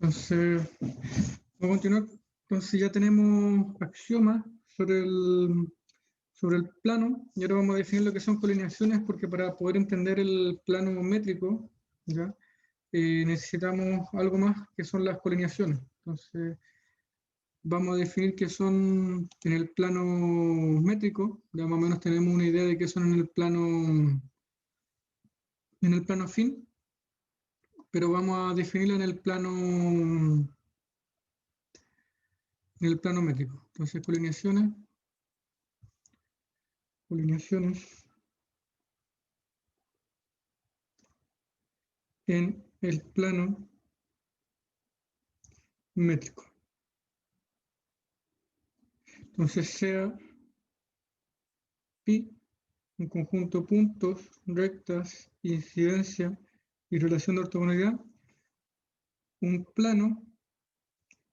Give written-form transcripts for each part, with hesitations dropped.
Entonces, vamos a continuar. Entonces ya tenemos axiomas sobre el plano, y ahora vamos a definir lo que son colineaciones, porque para poder entender el plano métrico, ¿ya? Necesitamos algo más que son las colineaciones. Entonces, vamos a definir qué son en el plano métrico, ya más o menos tenemos una idea de qué son en el plano afín, pero vamos a definirlo en el plano métrico. Entonces, colineaciones en el plano métrico. Entonces, sea pi un conjunto de puntos, rectas, incidencia y relación de ortogonalidad, un plano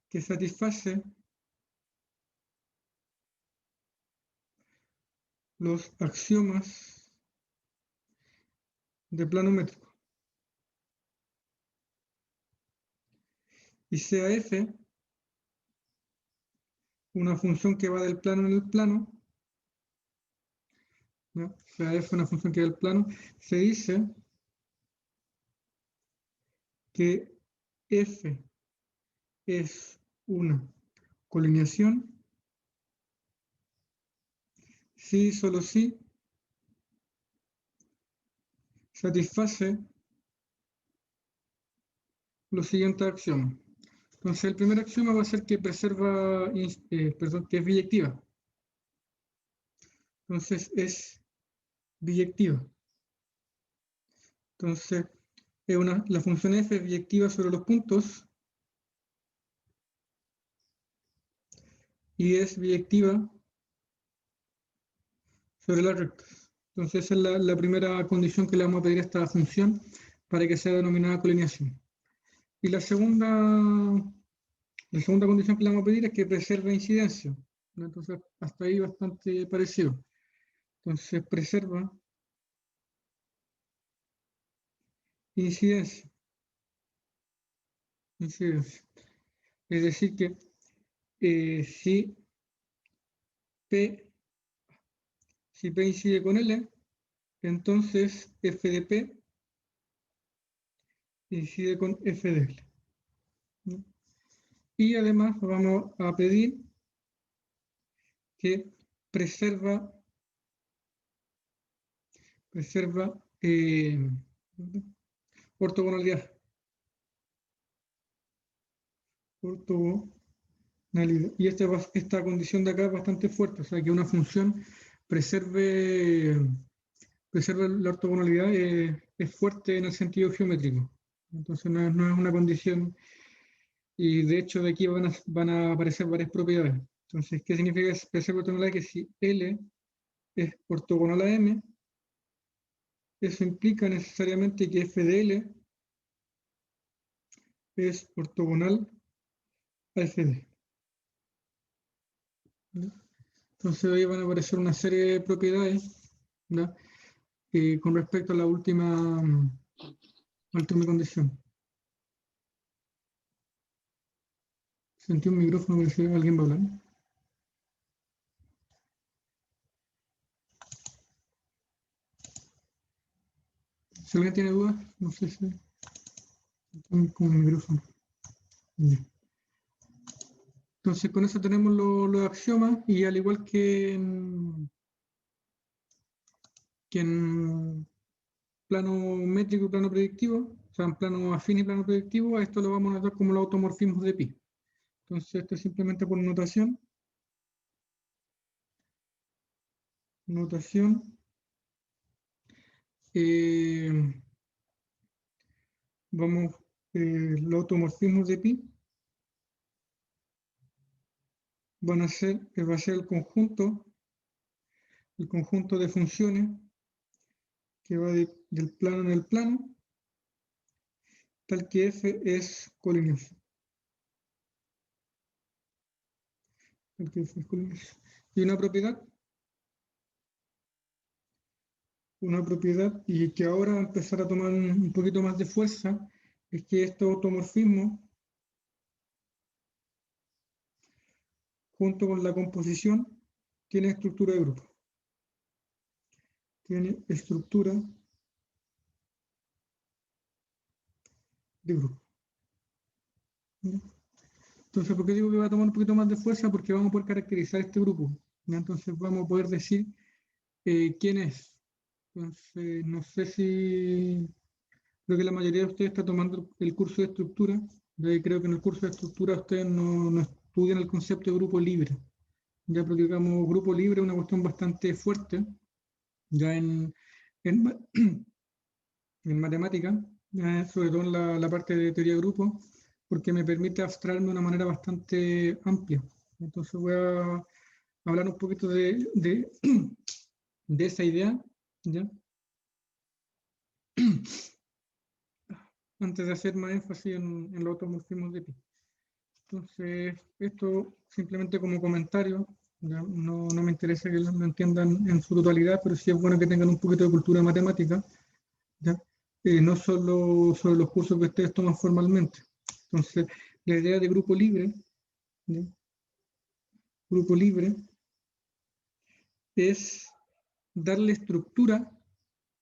que satisface los axiomas de plano métrico. Y sea f una función que va del plano en el plano, ¿no? Sea f una función que va del plano, se dice que f es una colineación si, solo si satisface los siguientes axiomas. Entonces, el primer axioma va a ser que preserva, que es biyectiva. Entonces, es biyectiva. Entonces, la función f es biyectiva sobre los puntos y es biyectiva sobre las rectas. Entonces, esa es la primera condición que le vamos a pedir a esta función para que sea denominada colineación. Y la segunda condición que le vamos a pedir es que preserve incidencia. Entonces, hasta ahí bastante parecido. Entonces, preserva incidencia. Es decir, que si P incide con L, entonces f de P incide con f de L. ¿No? Y además vamos a pedir que preserva ortogonalidad. Y esta condición de acá es bastante fuerte, o sea, que una función preserve la ortogonalidad es fuerte en el sentido geométrico. Entonces no es una condición, y de hecho de aquí van a aparecer varias propiedades. Entonces, ¿qué significa preserva ortogonalidad? Que si L es ortogonal a M, eso implica necesariamente que f de L es ortogonal a f de L. Entonces ahí van a aparecer una serie de propiedades, ¿no? Con respecto a la última condición. Sentí un micrófono, pero si alguien va a hablar. Si alguien tiene dudas, no sé si con el micrófono. Entonces con eso tenemos los axiomas, y al igual que en plano métrico y plano predictivo, o sea, en plano afín y plano predictivo, a esto lo vamos a notar como los automorfismos de pi. Entonces esto es simplemente por notación. Los automorfismos de pi va a ser el conjunto de funciones que va del plano en el plano, tal que f es colineación. Y una propiedad, y que ahora va a empezar a tomar un poquito más de fuerza, es que estos automorfismos junto con la composición, tiene estructura de grupo. Tiene estructura de grupo. Entonces, ¿por qué digo que va a tomar un poquito más de fuerza? Porque vamos a poder caracterizar este grupo. ¿Ya? Entonces vamos a poder decir quién es. Entonces, no sé si... Creo que la mayoría de ustedes está tomando el curso de estructura. Creo que en el curso de estructura ustedes no estudian el concepto de grupo libre. Ya, porque digamos, grupo libre es una cuestión bastante fuerte, ya en, en matemática, sobre todo en la parte de teoría de grupo, porque me permite abstraerme de una manera bastante amplia. Entonces voy a hablar un poquito de esa idea, ¿ya? Antes de hacer más énfasis en los automorfismos de pi. Entonces, esto simplemente como comentario, no me interesa que lo entiendan en su totalidad, pero sí es bueno que tengan un poquito de cultura matemática, ¿ya? No solo sobre los cursos que ustedes toman formalmente. Entonces, la idea de grupo libre, ¿ya? Grupo libre es darle estructura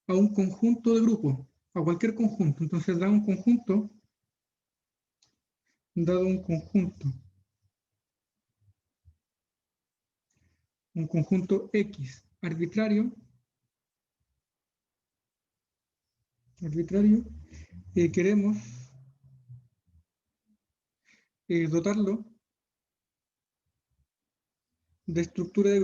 a un conjunto de grupos, a cualquier conjunto. Entonces, dado un conjunto X arbitrario, queremos dotarlo de estructura de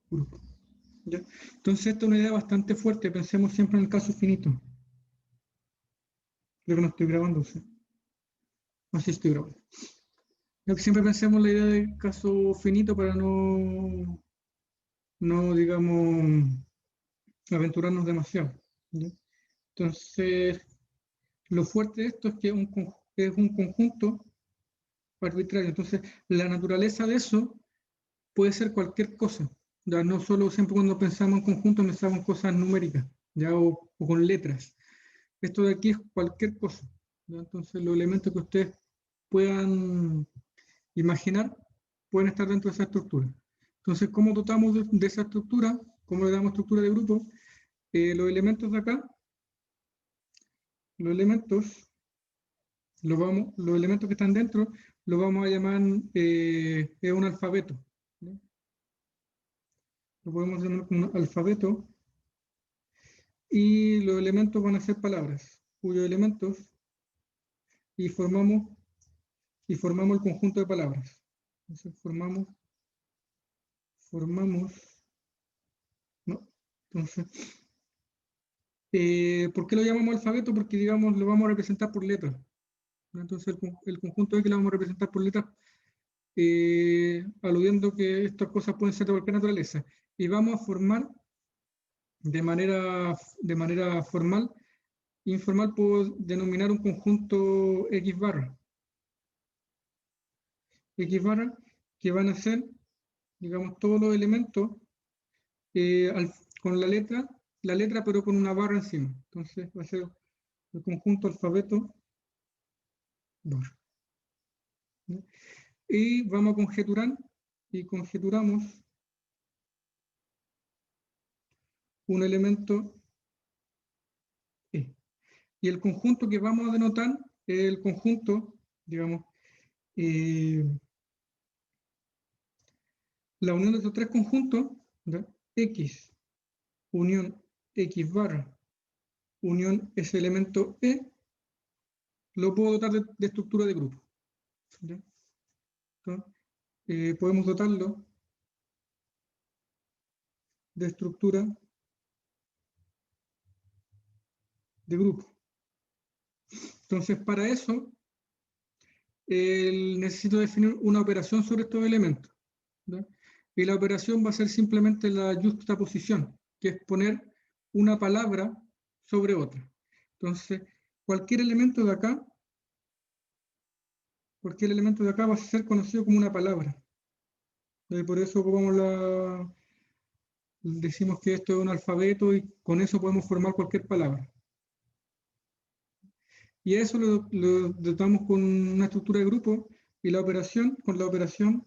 grupo. ¿Ya? Entonces, esta es una idea bastante fuerte. Pensemos siempre en el caso finito. Creo que no estoy grabando, ¿sí? Así estoy grabando. Siempre pensemos en la idea del caso finito para no digamos, aventurarnos demasiado, ¿ya? Entonces, lo fuerte de esto es que es un conjunto arbitrario. Entonces, la naturaleza de eso puede ser cualquier cosa. ¿Ya? No solo siempre cuando pensamos en conjunto pensamos en cosas numéricas, ¿ya? O con letras. Esto de aquí es cualquier cosa, ¿ya? Entonces, los elementos que ustedes puedan imaginar pueden estar dentro de esa estructura. Entonces, ¿cómo dotamos de esa estructura? ¿Cómo le damos estructura de grupo? Los elementos de acá, los elementos que están dentro, los vamos a llamar es un alfabeto, ¿no? Lo podemos llamar como un alfabeto, y los elementos van a ser palabras, cuyos elementos, y formamos el conjunto de palabras. Entonces no, entonces, ¿por qué lo llamamos alfabeto? Porque, digamos, lo vamos a representar por letras. Entonces, el conjunto X lo vamos a representar por letras, aludiendo que estas cosas pueden ser de cualquier naturaleza. Y vamos a formar de manera formal, informal, puedo denominar un conjunto X barra. X barra, que van a ser, digamos, todos los elementos con la letra, pero con una barra encima. Entonces va a ser el conjunto alfabeto barra. ¿Sí? Y vamos a conjeturar, y conjeturamos un elemento E. Y el conjunto que vamos a denotar es el conjunto, digamos, la unión de estos tres conjuntos, ¿ya? X, unión X barra, unión ese elemento E, lo puedo dotar de estructura de grupo, ¿ya? Entonces, podemos dotarlo de estructura de grupo. Entonces, para eso, necesito definir una operación sobre estos elementos, ¿ya? Y la operación va a ser simplemente la juxtaposición, que es poner una palabra sobre otra. Entonces, cualquier elemento de acá va a ser conocido como una palabra. Por eso decimos que esto es un alfabeto, y con eso podemos formar cualquier palabra. Y a eso lo dotamos con una estructura de grupo y la operación, con la operación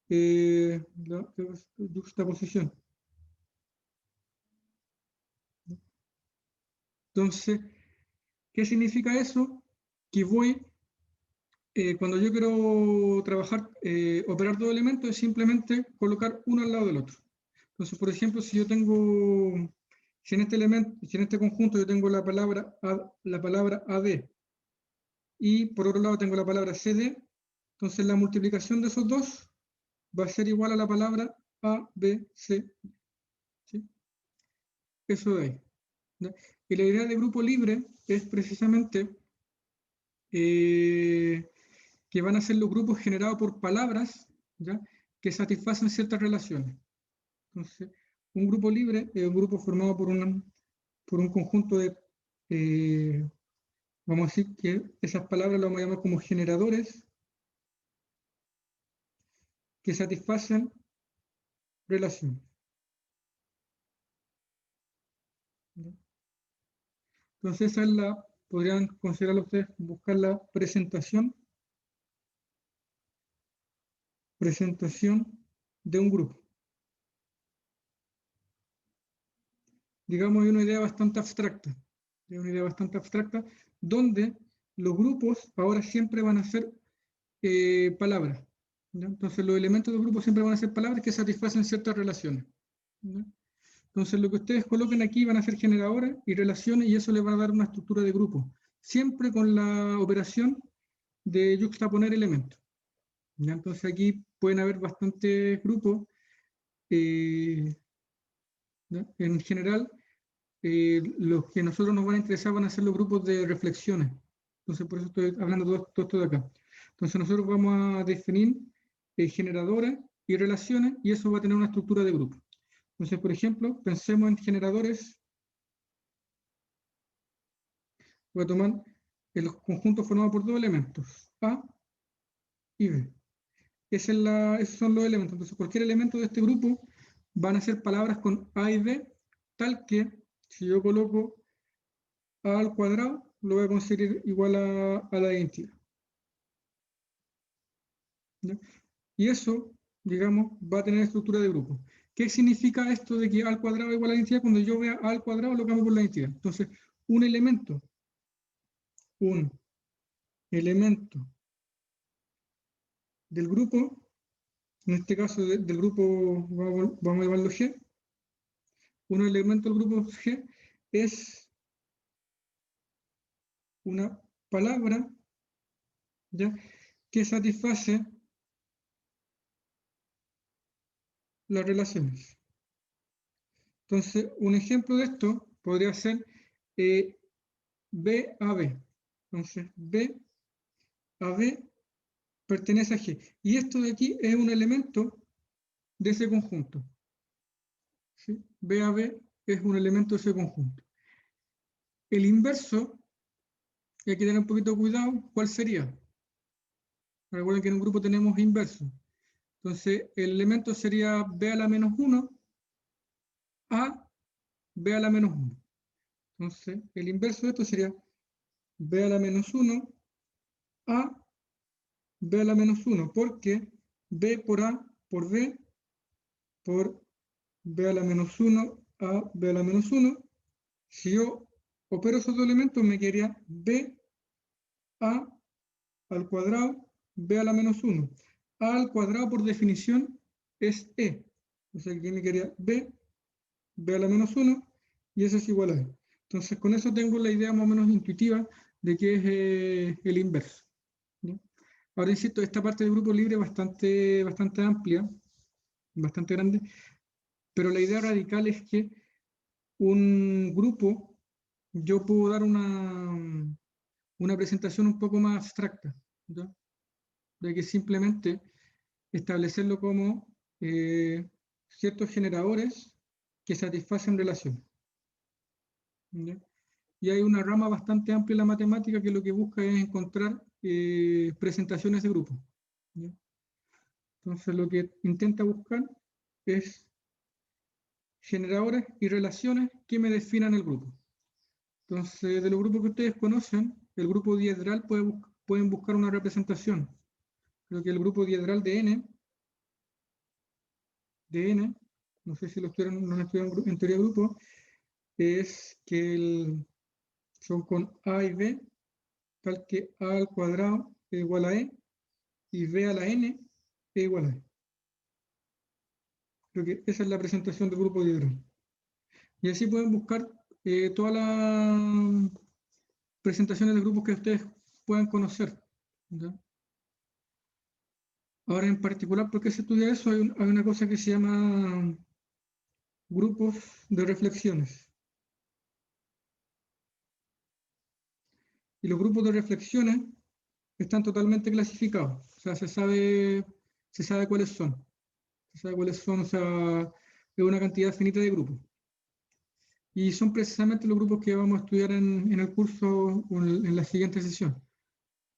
la juxtaposición. Entonces, ¿qué significa eso? Que voy, cuando yo quiero trabajar, operar dos elementos, es simplemente colocar uno al lado del otro. Entonces, por ejemplo, si yo tengo, si en este elemento, si en este conjunto yo tengo la palabra AD y por otro lado tengo la palabra CD, entonces la multiplicación de esos dos va a ser igual a la palabra A, B, C. ¿Sí? Eso de ahí. ¿Ya? Y la idea de grupo libre es precisamente que van a ser los grupos generados por palabras, ¿ya? Que satisfacen ciertas relaciones. Entonces, un grupo libre es un grupo formado por un conjunto de, vamos a decir que esas palabras las vamos a llamar como generadores que satisfacen relaciones. ¿Ya? Entonces, esa es podrían considerarlo ustedes, buscar la presentación de un grupo. Digamos, hay una idea bastante abstracta, donde los grupos ahora siempre van a ser palabras. ¿Ya? Entonces, los elementos del grupo siempre van a ser palabras que satisfacen ciertas relaciones. ¿Ya? Entonces, lo que ustedes coloquen aquí van a ser generadores y relaciones, y eso les va a dar una estructura de grupo, siempre con la operación de juxtaponer elementos. ¿Ya? Entonces, aquí pueden haber bastantes grupos. ¿Ya? En general, los que a nosotros nos van a interesar van a ser los grupos de reflexiones. Entonces, por eso estoy hablando todo esto de acá. Entonces, nosotros vamos a definir generadores y relaciones, y eso va a tener una estructura de grupo. Entonces, por ejemplo, pensemos en generadores. Voy a tomar el conjunto formado por dos elementos, A y B. Esos son los elementos. Entonces, cualquier elemento de este grupo van a ser palabras con A y B, tal que si yo coloco A al cuadrado, lo voy a conseguir igual a la identidad. ¿Ya? Y eso, digamos, va a tener estructura de grupo. ¿Qué significa esto de que A al cuadrado igual a la identidad? Cuando yo vea A al cuadrado, lo cambio por la identidad. Entonces, un elemento del grupo, en este caso del grupo, vamos a llamarlo G, un elemento del grupo G es una palabra, ¿ya? Que satisface las relaciones. Entonces, un ejemplo de esto podría ser B a B. Entonces, B a B pertenece a G. Y esto de aquí es un elemento de ese conjunto. ¿Sí? B a B es un elemento de ese conjunto. El inverso, y hay que tener un poquito de cuidado, ¿cuál sería? Recuerden que en un grupo tenemos inverso. Entonces, el elemento sería B a la menos 1 a B a la menos 1. Entonces, el inverso de esto sería B a la menos 1 a B a la menos 1, porque B por A por B por B a la menos 1 a B a la menos 1. Si yo opero esos dos elementos, me quedaría B a al cuadrado, B a la menos 1. A al cuadrado, por definición, es E. O sea, aquí me quedaría B a la menos 1, y eso es igual a E. Entonces, con eso tengo la idea más o menos intuitiva de qué es el inverso. ¿Sí? Ahora, insisto, esta parte del grupo libre es bastante amplia, bastante grande, pero la idea radical es que un grupo, yo puedo dar una presentación un poco más abstracta, ¿ya? De que simplemente establecerlo como ciertos generadores que satisfacen relaciones. ¿Ya? Y hay una rama bastante amplia en la matemática que lo que busca es encontrar presentaciones de grupo. ¿Ya? Entonces lo que intenta buscar es generadores y relaciones que me definan el grupo. Entonces, de los grupos que ustedes conocen, el grupo diedral pueden buscar una representación. Creo que el grupo diedral de N, no sé si lo estudiaron, no lo estudiaron en teoría de grupo, es que son con A y B, tal que A al cuadrado es igual a E, y B a la N es igual a E. Creo que esa es la presentación del grupo diedral. Y así pueden buscar todas las presentaciones de grupos que ustedes puedan conocer, ¿ya? Ahora, en particular, ¿por qué se estudia eso? Hay una cosa que se llama grupos de reflexiones. Y los grupos de reflexiones están totalmente clasificados. O sea, se sabe cuáles son. Se sabe cuáles son, o sea, es una cantidad finita de grupos. Y son precisamente los grupos que vamos a estudiar en el curso o en la siguiente sesión.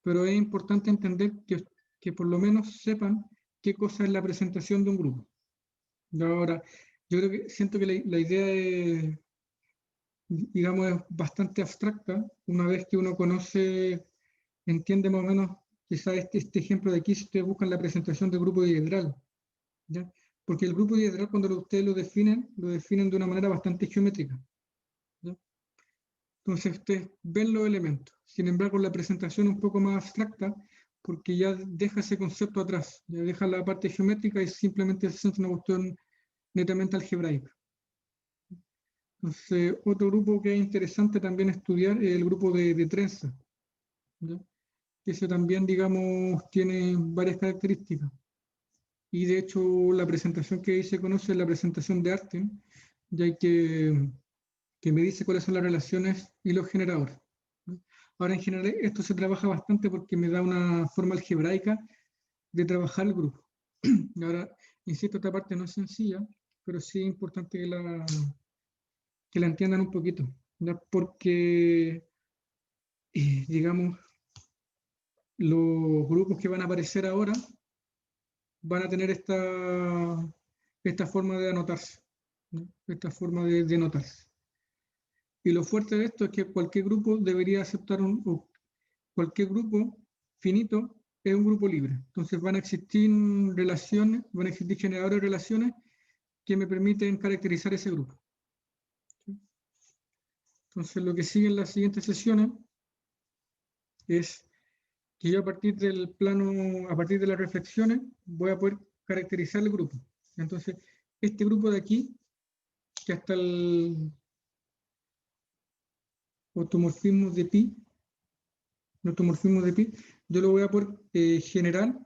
Pero es importante entender que por lo menos sepan qué cosa es la presentación de un grupo. Y ahora, yo creo que siento que la idea es, digamos, es bastante abstracta. Una vez que uno conoce, entiende más o menos, quizás este ejemplo de aquí, si ustedes buscan la presentación del grupo diedral, ¿ya? Porque el grupo diedral, cuando ustedes lo definen de una manera bastante geométrica, ¿ya? Entonces ustedes ven los elementos. Sin embargo, la presentación es un poco más abstracta, porque ya deja ese concepto atrás, ya deja la parte geométrica y simplemente se centra en una cuestión netamente algebraica. Entonces, otro grupo que es interesante también estudiar es el grupo de trenza, ¿ya? Que ese también, digamos, tiene varias características. Y de hecho, la presentación que ahí se conoce es la presentación de Artin, ya que me dice cuáles son las relaciones y los generadores, ¿no? Ahora, en general, esto se trabaja bastante porque me da una forma algebraica de trabajar el grupo. Y ahora, insisto, esta parte no es sencilla, pero sí es importante que la entiendan un poquito, ¿no? Porque, digamos, los grupos que van a aparecer ahora van a tener esta forma de anotarse, ¿no? Esta forma de anotarse. Y lo fuerte de esto es que cualquier grupo debería aceptar o cualquier grupo finito es un grupo libre. Entonces van a existir relaciones, van a existir generadores de relaciones que me permiten caracterizar ese grupo. Entonces lo que sigue en las siguientes sesiones es que yo a partir del plano, a partir de las reflexiones, voy a poder caracterizar el grupo. Entonces, este grupo de aquí, que hasta el automorfismo de pi, yo lo voy a poder generar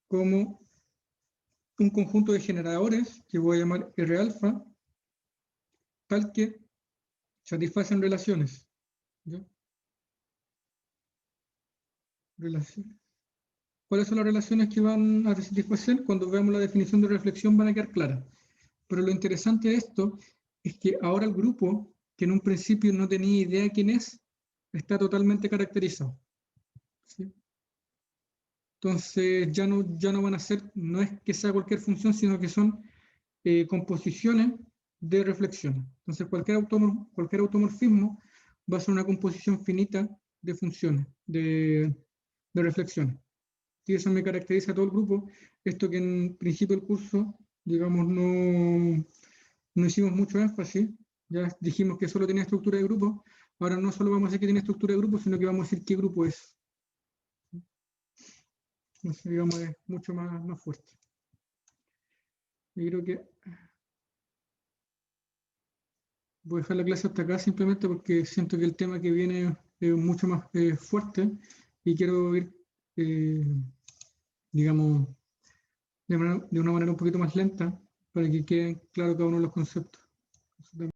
como un conjunto de generadores que voy a llamar R alfa, tal que satisfacen relaciones, ¿ya? Relaciones. ¿Cuáles son las relaciones que van a satisfacer? Cuando veamos la definición de reflexión van a quedar claras. Pero lo interesante de esto es que ahora el grupo, que en un principio no tenía idea quién es, está totalmente caracterizado, ¿sí? Entonces ya no van a ser, no es que sea cualquier función, sino que son composiciones de reflexiones. Entonces cualquier automorfismo va a ser una composición finita de funciones, de reflexiones. Y eso me caracteriza a todo el grupo. Esto que en principio del curso, digamos, no hicimos mucho énfasis. Ya dijimos que solo tenía estructura de grupo. Ahora no solo vamos a decir que tiene estructura de grupo, sino que vamos a decir qué grupo es. Entonces, digamos, es mucho más fuerte. Yo creo que voy a dejar la clase hasta acá simplemente porque siento que el tema que viene es mucho más fuerte y quiero ir, eh, digamos, de una manera un poquito más lenta para que queden claros cada uno de los conceptos.